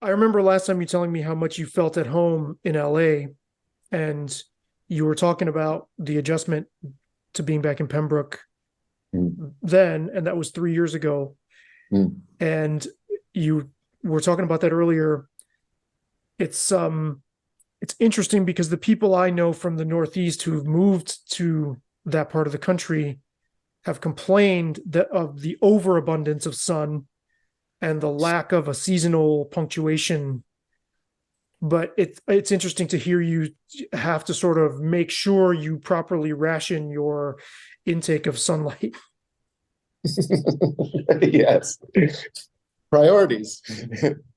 I remember last time you telling me how much you felt at home in LA, and you were talking about the adjustment to being back in Pembroke Mm, then, and that was 3 years ago. mm. And you were talking about that earlier. It's it's interesting because the people I know from the Northeast who've moved to that part of the country have complained that of the overabundance of sun and the lack of a seasonal punctuation. But it's interesting to hear you have to sort of make sure you properly ration your intake of sunlight. Yes. Priorities.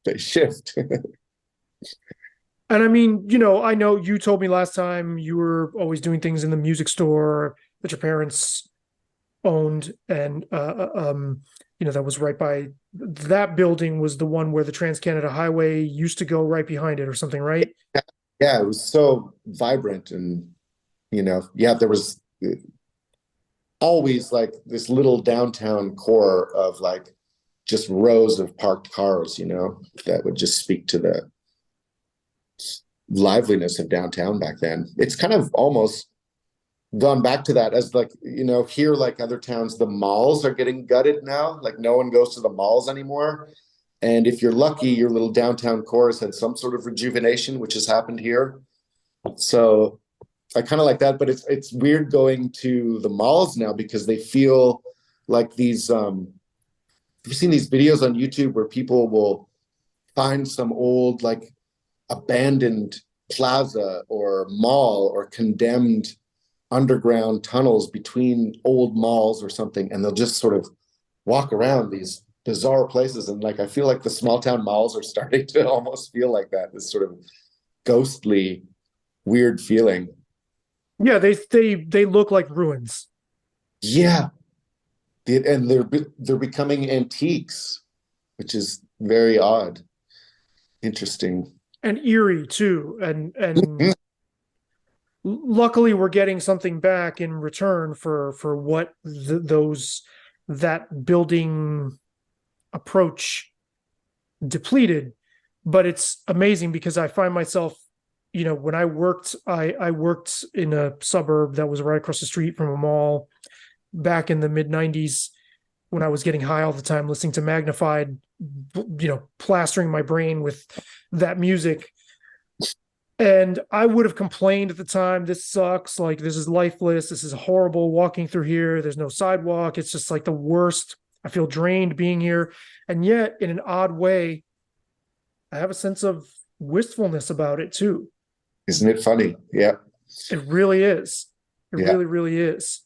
They shift. And I mean, I know you told me last time you were always doing things in the music store that your parents owned, and that was right by that building was the one where the Trans Canada Highway used to go right behind it or something, right? Yeah, it was so vibrant and yeah, there was always like this little downtown core of like just rows of parked cars, that would just speak to the liveliness of downtown back then. It's kind of almost gone back to that as like, here, like other towns, the malls are getting gutted now. Like no one goes to the malls anymore. And if you're lucky, your little downtown core has had some sort of rejuvenation, which has happened here. So I kind of like that, but it's weird going to the malls now because they feel like these you've seen these videos on YouTube where people will find some old like abandoned plaza or mall or condemned underground tunnels between old malls or something, and they'll just sort of walk around these bizarre places. And like I feel like the small town malls are starting to almost feel like that, this sort of ghostly, weird feeling. Yeah, they look like ruins. Yeah, and they're becoming antiques, which is very odd, interesting. And eerie too. And Mhm. luckily we're getting something back in return for what those that building approach depleted. But it's amazing because I find myself, when I worked in a suburb that was right across the street from a mall back in the mid 90s when I was getting high all the time, listening to Magnified, plastering my brain with that music. And I would have complained at the time, this sucks. Like, this is lifeless. This is horrible walking through here. There's no sidewalk. It's just like the worst. I feel drained being here. And yet, in an odd way, I have a sense of wistfulness about it too. Isn't it funny? Yeah, It really is. It yeah. really, really is.